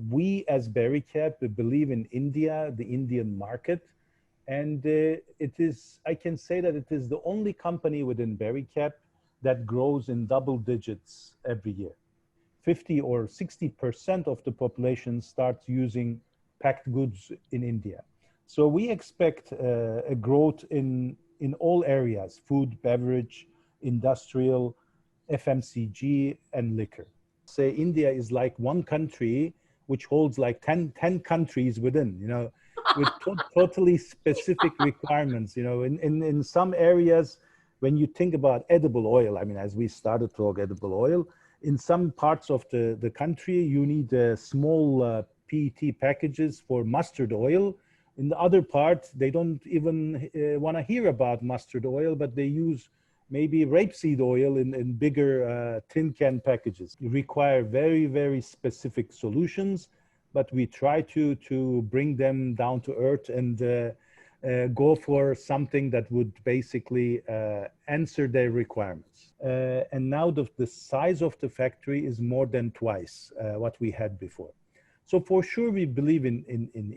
we as Bericap believe in India, the Indian market. And I can say that it is the only company within Bericap that grows in double digits every year. 50 or 60% of the population starts using packed goods in India. So we expect a growth in all areas: food, beverage, industrial, FMCG, and liquor. Say India is like one country which holds like 10 countries within, with totally specific requirements. In some areas, when you think about edible oil, I mean, as we started to talk edible oil, in some parts of the country, you need small PET packages for mustard oil. In the other part, they don't even want to hear about mustard oil, but they use maybe rapeseed oil in bigger tin can packages. You require very, very specific solutions, but we try to bring them down to earth and go for something that would basically answer their requirements. And now the size of the factory is more than twice what we had before. So for sure, we believe in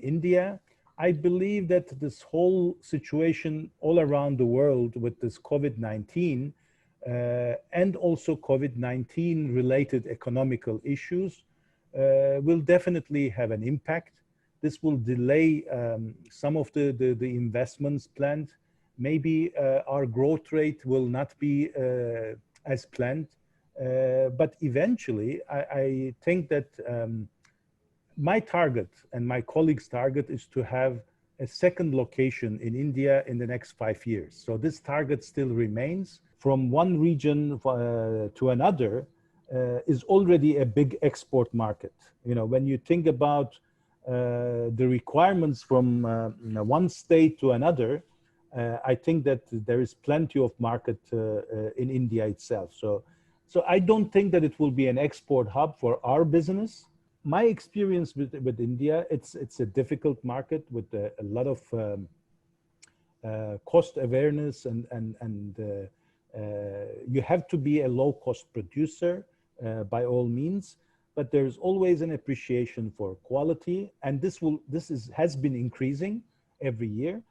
India. I believe that this whole situation all around the world with this COVID-19 and also COVID-19 related economical issues will definitely have an impact. This will delay some of the investments planned. Maybe our growth rate will not be as planned, but eventually I think that my target and my colleagues' target is to have a second location in India in the next 5 years. So this target still remains. From one region to another is already a big export market. When you think about the requirements from one state to another, I think that there is plenty of market in India itself. So I don't think that it will be an export hub for our business. My experience with India, it's a difficult market with a lot of cost awareness and you have to be a low-cost producer by all means, but there's always an appreciation for quality, and this has been increasing every year,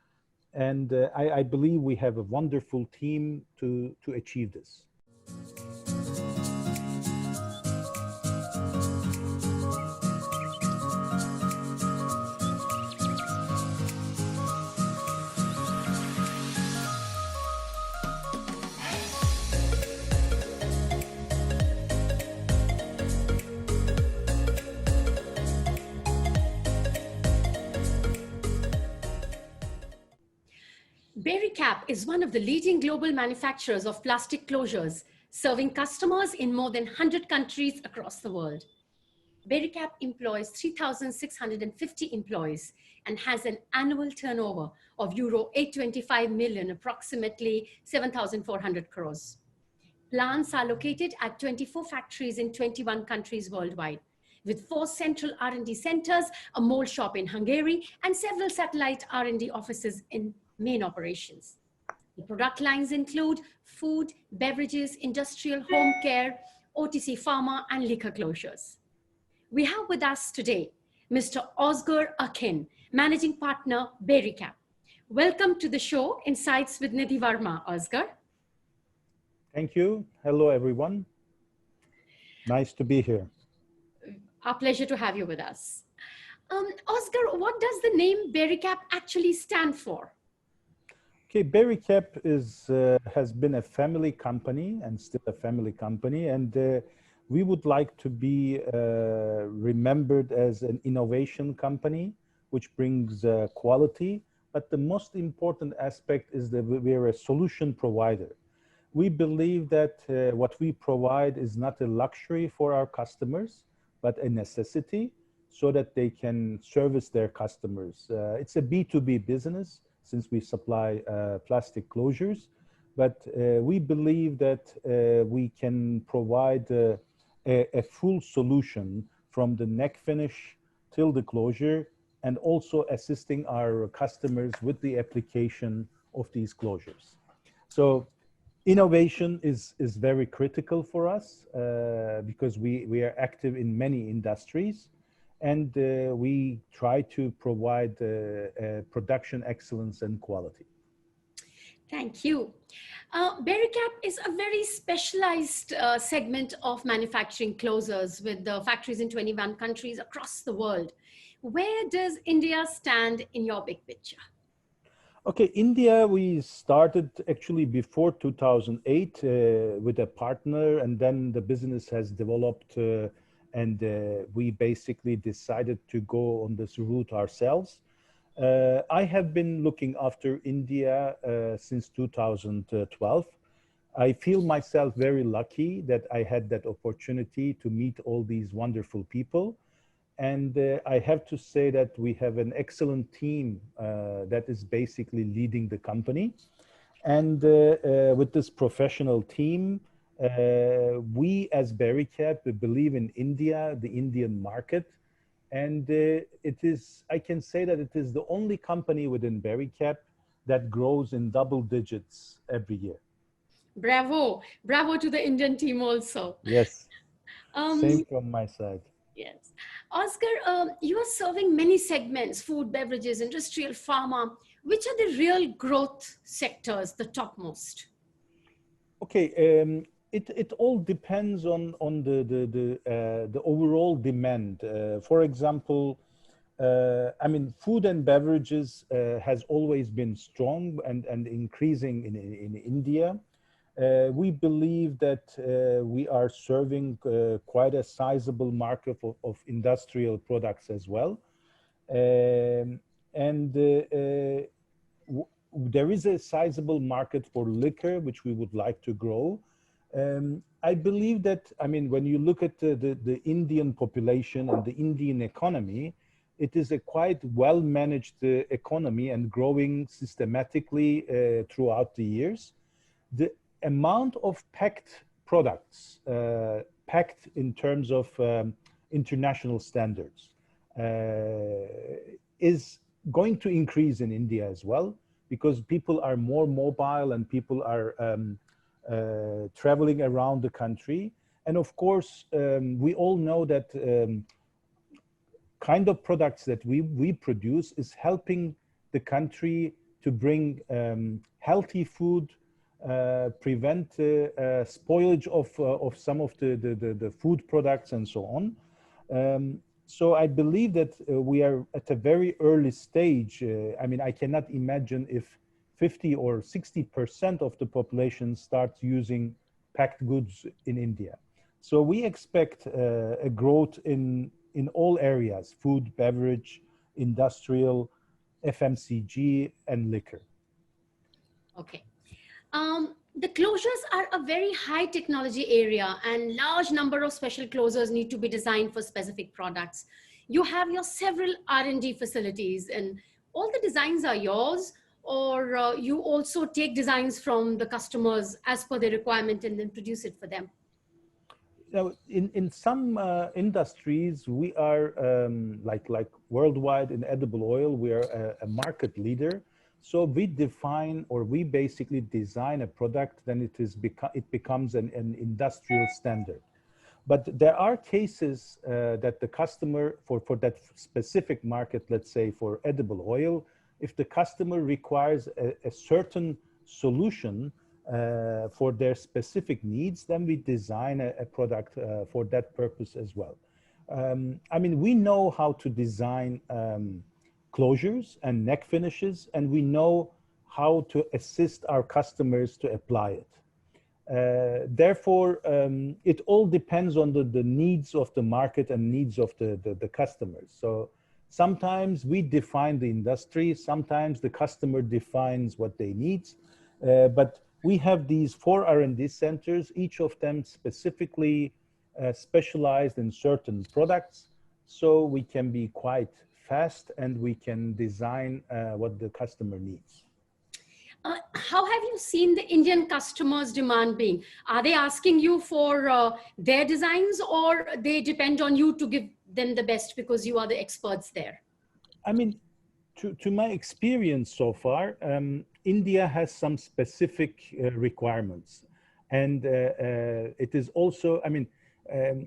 and I believe we have a wonderful team to achieve this. Bericap is one of the leading global manufacturers of plastic closures, serving customers in more than 100 countries across the world. Bericap employs 3,650 employees and has an annual turnover of euro 825 million, approximately 7,400 crores. Plants are located at 24 factories in 21 countries worldwide, with 4 central R&D centers, a mold shop in Hungary, and several satellite R&D offices in main operations. The product lines include food, beverages, industrial, home care, OTC pharma, and liquor closures. We have with us today Mr. Ozgur Akin, Managing Partner, Bericap. Welcome to the show, Insights with Nidhi Verma, Ozgur. Thank you. Hello, everyone. Nice to be here. Our pleasure to have you with us. Ozgur, what does the name Bericap actually stand for? Okay, Bericap has been a family company and still a family company, and we would like to be remembered as an innovation company which brings quality, but the most important aspect is that we're a solution provider. We believe that what we provide is not a luxury for our customers, but a necessity so that they can service their customers. It's a B2B business, since we supply plastic closures, but we believe that we can provide a full solution from the neck finish till the closure, and also assisting our customers with the application of these closures. So innovation is very critical for us because we are active in many industries, and we try to provide production excellence and quality. Thank you. Bericap is a very specialized segment of manufacturing closures with the factories in 21 countries across the world. Where does India stand in your big picture? Okay, India, we started actually before 2008 with a partner, and then the business has developed and we basically decided to go on this route ourselves. I have been looking after India since 2012. I feel myself very lucky that I had that opportunity to meet all these wonderful people. And I have to say that we have an excellent team that is basically leading the company. And with this professional team, we as Bericap believe in India, the Indian market. And it is, I can say that it is the only company within Bericap that grows in double digits every year. Bravo. Bravo to the Indian team also. Yes, Um, same from my side. yes. Ozgur, you are serving many segments, food, beverages, industrial, pharma. Which are the real growth sectors, the topmost? Okay, it all depends on the overall demand. For example, I mean, food and beverages has always been strong and increasing in India. We believe that we are serving quite a sizable market of industrial products as well. And there is a sizable market for liquor, which we would like to grow. I believe that, I mean, when you look at the Indian population and the Indian economy, it is a quite well-managed economy and growing systematically throughout the years. The amount of packed products, packed in terms of international standards, is going to increase in India as well, because people are more mobile and people are traveling around the country. And of course, we all know that kind of products that we produce is helping the country to bring healthy food, prevent spoilage of some of the food products and so on. So I believe that we are at a very early stage. I mean, I cannot imagine if 50 or 60% of the population starts using packed goods in India. So we expect a growth in all areas: food, beverage, industrial, FMCG, and liquor. Okay. The closures are a very high technology area, and large number of special closures need to be designed for specific products. You have your several R&D facilities, and all the designs are yours, or you also take designs from the customers as per their requirement and then produce it for them? Now, in some industries, we are like worldwide in edible oil, we are a market leader. So we define, or we basically design a product, then it becomes an industrial standard. But there are cases that the customer, for that specific market, let's say for edible oil, if the customer requires a certain solution for their specific needs, then we design a product for that purpose as well. I mean, we know how to design closures and neck finishes, and we know how to assist our customers to apply it. Therefore, it all depends on the needs of the market and needs of the customers. So sometimes we define the industry, sometimes the customer defines what they need, but we have these 4 R&D centers, each of them specifically specialized in certain products, so we can be quite fast and we can design what the customer needs. How have you seen the Indian customers' demand being? Are they asking you for their designs, or they depend on you to give them the best because you are the experts there? I mean, to my experience so far, India has some specific requirements. And it is also, I mean,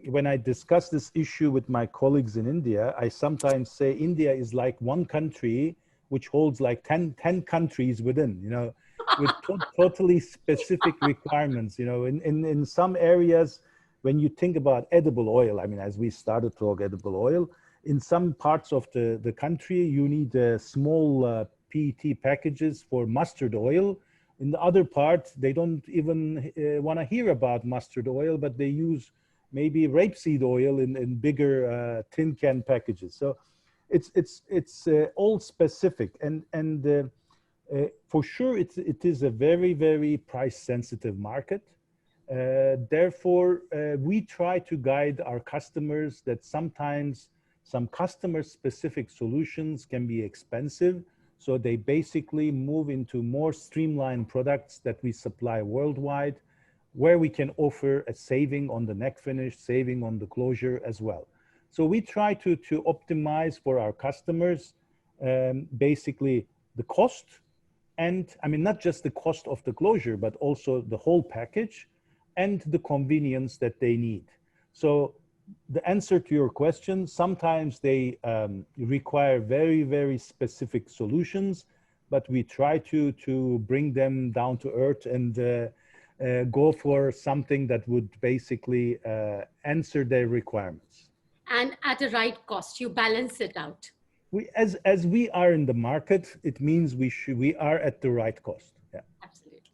when I discuss this issue with my colleagues in India, I sometimes say India is like one country which holds like 10 countries within, you know, with totally specific requirements. You know, in some areas, when you think about edible oil, I mean, as we started to talk edible oil, in some parts of the country, you need small PET packages for mustard oil. In the other part, they don't even want to hear about mustard oil, but they use maybe rapeseed oil in bigger tin can packages. So it's all specific, and for sure it is a very price sensitive market. Therefore, we try to guide our customers that sometimes some customer specific solutions can be expensive. So they basically move into more streamlined products that we supply worldwide, where we can offer a saving on the neck finish, saving on the closure as well. So we try to optimize for our customers, basically the cost, and I mean, not just the cost of the closure, but also the whole package and the convenience that they need. So the answer to your question, sometimes they require very specific solutions, but we try to bring them down to earth and go for something that would basically answer their requirements. And at a right cost, you balance it out. As we are in the market, it means we are at the right cost. Yeah. Absolutely.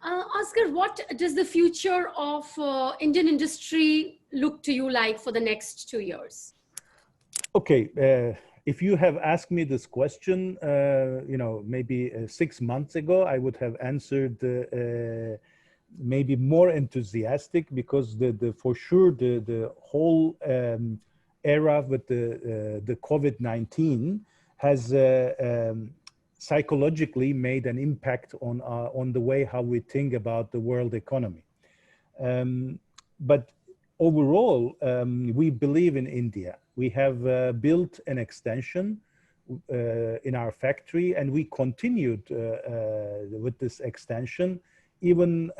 Ozgur, what does the future of Indian industry look to you like for the next 2 years? Okay, if you have asked me this question, you know, maybe 6 months ago, I would have answered maybe more enthusiastic, because for sure the whole era with the COVID-19 has psychologically made an impact on the way how we think about the world economy. But overall, we believe in India. We have built an extension in our factory, and we continued with this extension even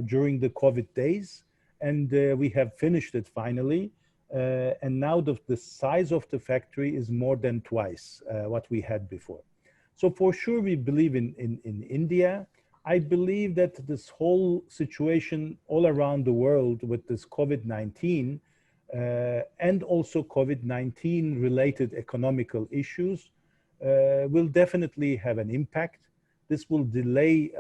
during the COVID days, and we have finished it finally. And now the size of the factory is more than twice what we had before. So for sure, we believe in India. I believe that this whole situation all around the world with this COVID-19 and also COVID-19 related economical issues will definitely have an impact. This will delay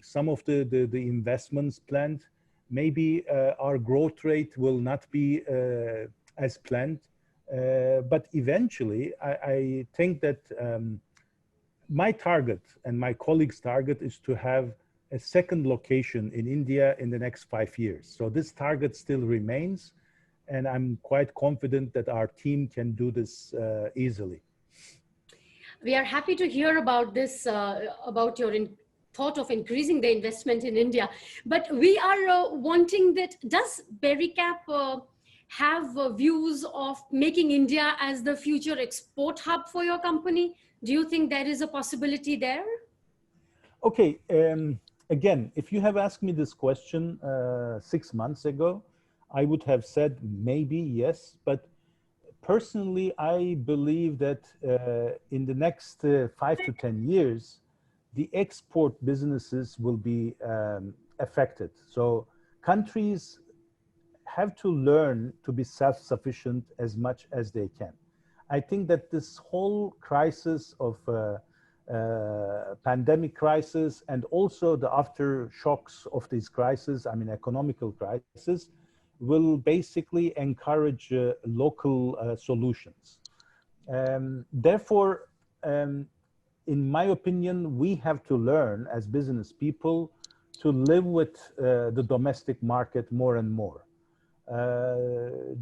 some of the investments planned. Maybe our growth rate will not be as planned, but eventually I think that my target and my colleagues' target is to have a second location in India in the next 5 years. So this target still remains, and I'm quite confident that our team can do this easily. We are happy to hear about this, about your thought of increasing the investment in India. But we are wanting that, does Bericap have views of making India as the future export hub for your company? Do you think there is a possibility there? Okay, again, if you have asked me this question 6 months ago, I would have said maybe yes, but personally, I believe that in the next 5 to 10 years, the export businesses will be affected. So countries have to learn to be self-sufficient as much as they can. I think that this whole crisis of pandemic crisis and also the aftershocks of this crisis, I mean, economical crisis, will basically encourage local solutions. Therefore, in my opinion, we have to learn as business people to live with the domestic market more and more.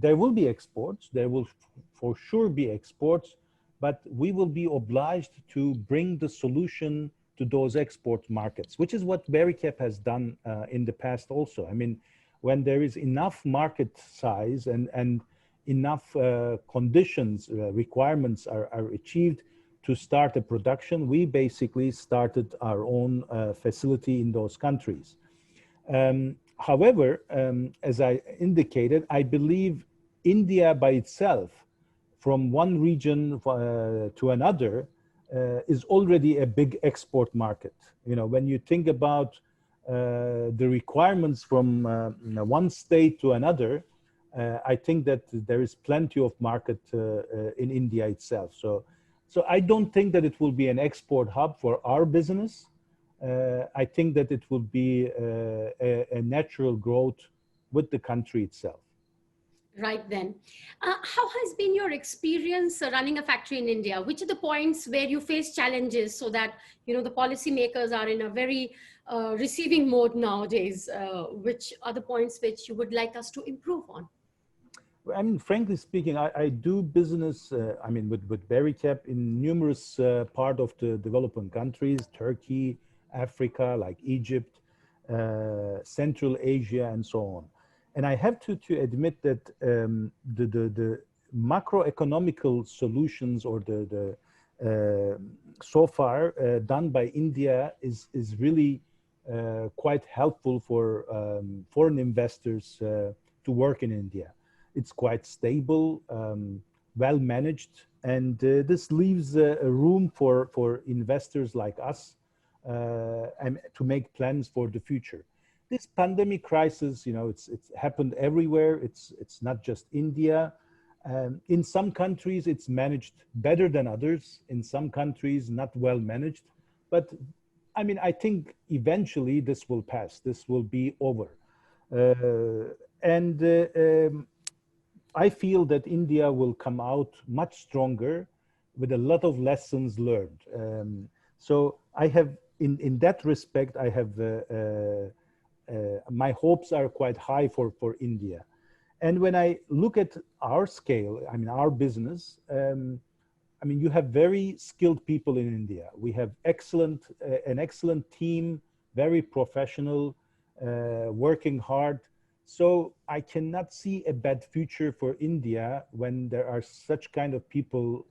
There will be exports, there will for sure be exports, but we will be obliged to bring the solution to those export markets, which is what Bericap has done in the past also. I mean, when there is enough market size and enough conditions, requirements are achieved to start a production, we basically started our own facility in those countries. However, as I indicated, I believe India by itself, from one region to another, is already a big export market. You know, when you think about the requirements from one state to another, I think that there is plenty of market in India itself. So I don't think that it will be an export hub for our business. I think that it will be a natural growth with the country itself. Right then. How has been your experience running a factory in India? Which are the points where you face challenges so that, you know, the policymakers are in a very receiving mode nowadays? Which are the points which you would like us to improve on? I mean, frankly speaking, I do business, I mean, with Bericap in numerous part of the developing countries, Turkey, Africa, like Egypt, Central Asia, and so on. And I have to admit that the macroeconomical solutions or so far done by India is really quite helpful for foreign investors to work in India. It's quite stable, well managed, and this leaves a room for investors like us and to make plans for the future. This pandemic crisis, you know, it's happened everywhere. It's not just India. In some countries, it's managed better than others. In some countries, not well managed. But I mean, I think eventually this will pass. This will be over. And I feel that India will come out much stronger with a lot of lessons learned. So I have, in that respect, I have, my hopes are quite high for India. And when I look at our scale, I mean, our business, I mean, you have very skilled people in India. We have an excellent team, very professional, working hard. So I cannot see a bad future for India when there are such kind of people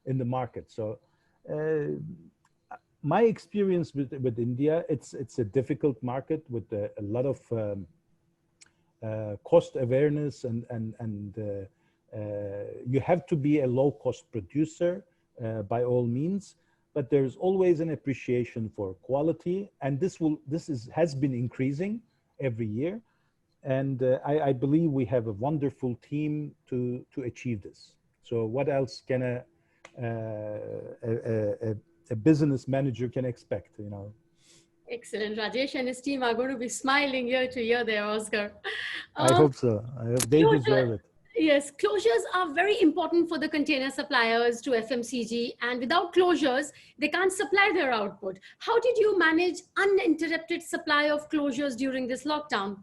in the market. So my experience with India, it's a difficult market with a lot of cost awareness and you have to be a low cost producer by all means, but there's always an appreciation for quality, and has been increasing every year. And I believe we have a wonderful team to achieve this. So what else can a business manager can expect, you know? Excellent. Rajesh and his team are going to be smiling ear to ear there, Ozgur. I hope so. I hope they deserve it. Yes, closures are very important for the container suppliers to FMCG, and without closures, they can't supply their output. How did you manage uninterrupted supply of closures during this lockdown?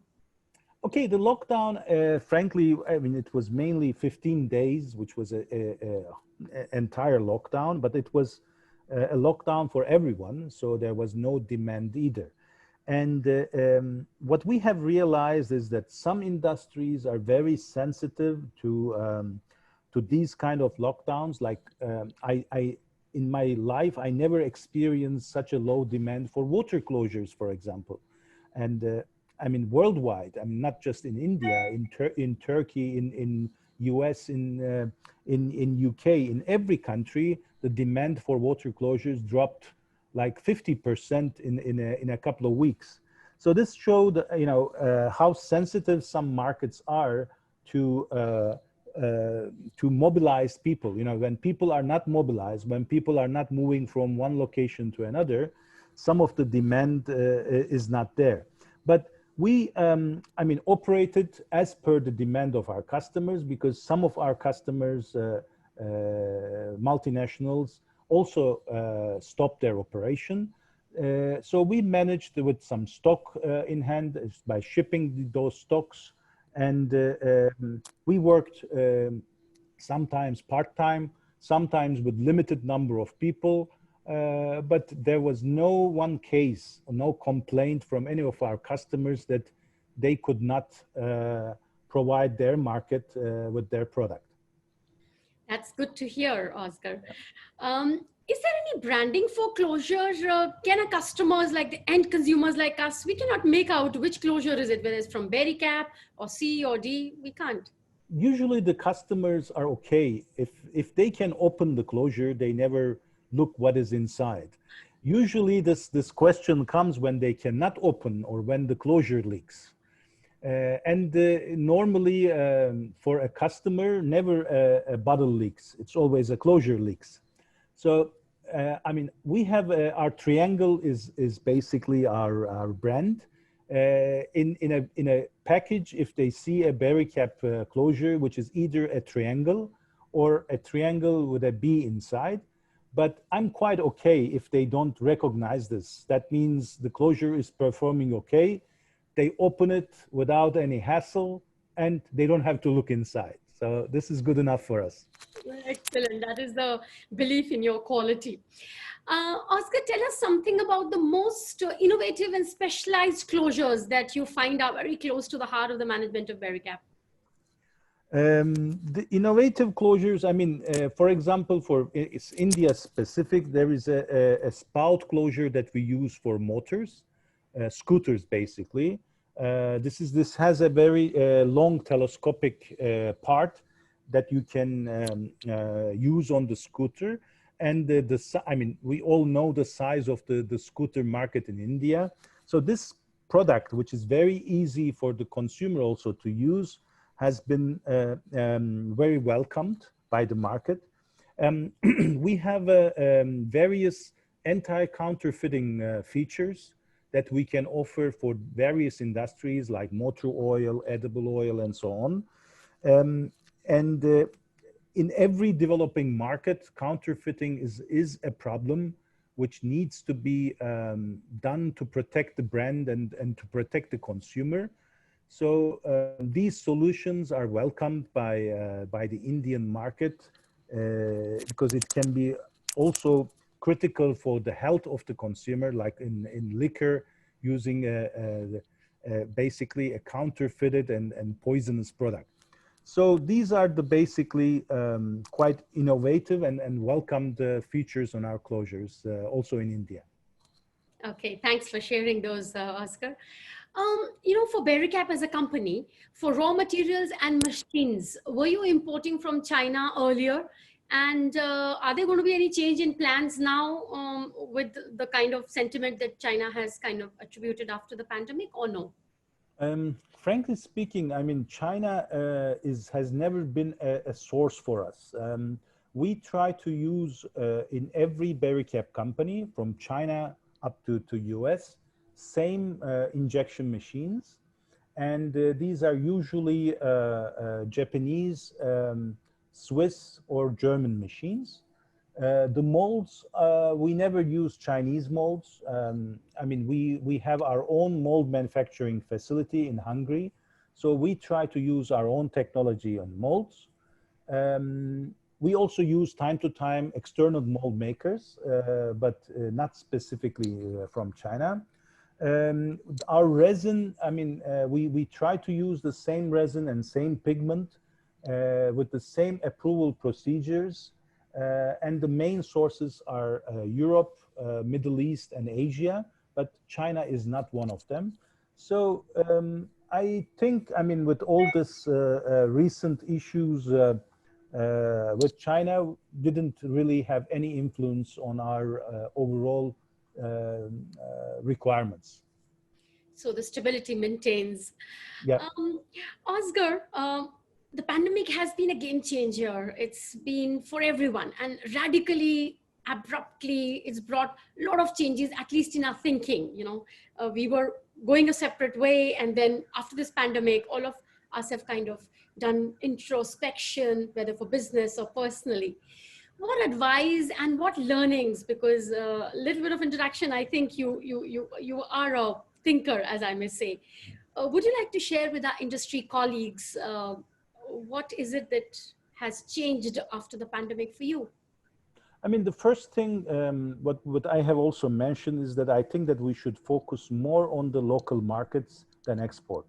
Okay, the lockdown, frankly, I mean, it was mainly 15 days, which was a entire lockdown, but it was a lockdown for everyone, so there was no demand either. And what we have realized is that some industries are very sensitive to these kind of lockdowns. Like in my life, I never experienced such a low demand for water closures, for example. And I mean, worldwide, I mean, not just in India, in Turkey, in US, in UK, in every country, the demand for water closures dropped like 50% in a couple of weeks. So this showed, you know, how sensitive some markets are to mobilize people. You know, when people are not mobilized, when people are not moving from one location to another, some of the demand is not there. But we, I mean, operated as per the demand of our customers, because some of our customers, multinationals, also stopped their operation. So we managed with some stock in hand by shipping those stocks. And we worked sometimes part-time, sometimes with limited number of people. But there was no one case, no complaint from any of our customers that they could not provide their market with their product. That's good to hear, Ozgur. Is there any branding for closure? Can a customers, like the end consumers like us, we cannot make out which closure is it, whether it's from Bericap or C or D, we can't. Usually the customers are okay. If they can open the closure, they never look what is inside. Usually this question comes when they cannot open or when the closure leaks. And normally for a customer, never a bottle leaks. It's always a closure leaks. So, I mean, we have our triangle is basically our brand. In a package, if they see a Bericap closure, which is either a triangle or a triangle with a B inside, but I'm quite okay if they don't recognize this. That means the closure is performing okay. They open it without any hassle and they don't have to look inside. So this is good enough for us. Excellent. That is the belief in your quality. Oscar, tell us something about the most innovative and specialized closures that you find are very close to the heart of the management of Bericap. The innovative closures, I mean, for example, for it's India specific, there is a spout closure that we use for motors, scooters basically. This has a very long telescopic part that you can use on the scooter. And I mean, we all know the size of the scooter market in India. So this product, which is very easy for the consumer also to use, has been very welcomed by the market. We have various anti-counterfeiting features that we can offer for various industries like motor oil, edible oil, and so on. In every developing market, counterfeiting is a problem which needs to be done to protect the brand and to protect the consumer. So these solutions are welcomed by the Indian market because it can be also critical for the health of the consumer, like in liquor, using basically a counterfeited and poisonous product. So these are the basically quite innovative and welcomed features on our closures, also in India. Okay, thanks for sharing those, Oscar. You know, for Bericap as a company, for raw materials and machines, were you importing from China earlier? And are there going to be any change in plans now with the kind of sentiment that China has kind of attributed after the pandemic, or no? Frankly speaking, I mean, China has never been a source for us. We try to use in every Bericap company from China up to US, same injection machines. And these are usually Japanese, Swiss or German machines. The molds, we never use Chinese molds. I mean, we have our own mold manufacturing facility in Hungary. So we try to use our own technology on molds. We also use time to time external mold makers, but not specifically from China. Our resin, I mean, we try to use the same resin and same pigment with the same approval procedures. And the main sources are Europe, Middle East, and Asia, but China is not one of them. So I think, I mean, with all this recent issues with China, didn't really have any influence on our overall requirements. So the stability maintains. Yeah. Oscar, the pandemic has been a game changer. It's been for everyone, and radically, abruptly, it's brought a lot of changes, at least in our thinking. You know, we were going a separate way, and then after this pandemic, all of us have kind of done introspection, whether for business or personally. What advice and what learnings? Because a little bit of interaction, I think you are a thinker, as I may say. Would you like to share with our industry colleagues what is it that has changed after the pandemic for you? I mean, the first thing, what I have also mentioned is that I think that we should focus more on the local markets than export.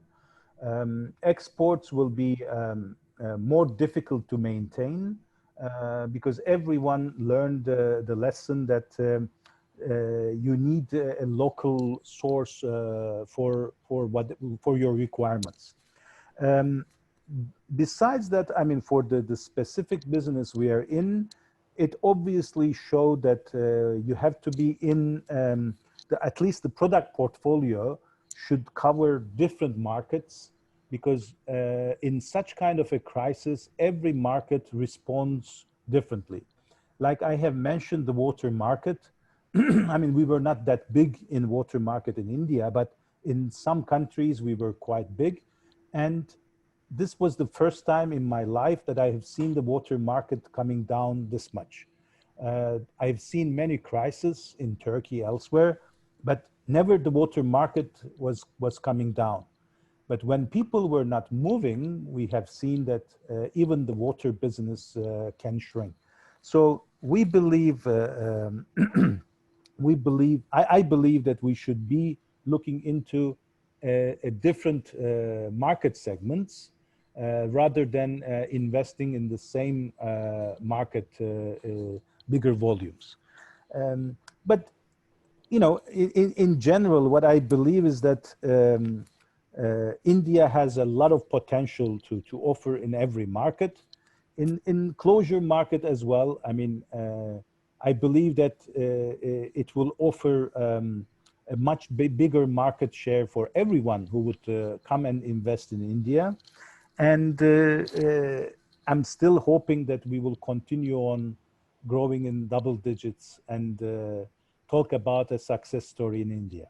Exports will be more difficult to maintain because everyone learned the lesson that you need a local source for your requirements. Um, Besides that, I mean, for the specific business we are in, it obviously showed that you have to be in at least the product portfolio should cover different markets, because in such kind of a crisis, every market responds differently. Like I have mentioned, the water market. I mean, we were not that big in water market in India, but in some countries we were quite big. And this was the first time in my life that I have seen the water market coming down this much. I've seen many crises in Turkey, elsewhere, but never the water market was coming down. But when people were not moving, we have seen that even the water business can shrink. So we believe, I believe that we should be looking into a different market segments rather than investing in the same market, bigger volumes. But you know, in general, what I believe is that India has a lot of potential to offer in every market, in closure market as well. I mean, I believe that it will offer a much bigger market share for everyone who would come and invest in India. And I'm still hoping that we will continue on growing in double digits and talk about a success story in India.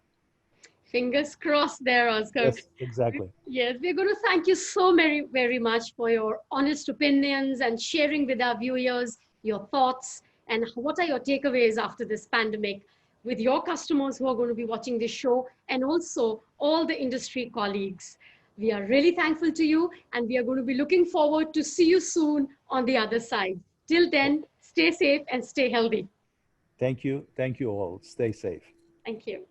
Fingers crossed there, Ozgur. Yes, exactly. Yes, we're going to thank you so very, very much for your honest opinions and sharing with our viewers your thoughts and what are your takeaways after this pandemic with your customers who are going to be watching this show, and also all the industry colleagues. We are really thankful to you, and we are going to be looking forward to see you soon on the other side. Till then, stay safe and stay healthy. Thank you. Thank you all. Stay safe. Thank you.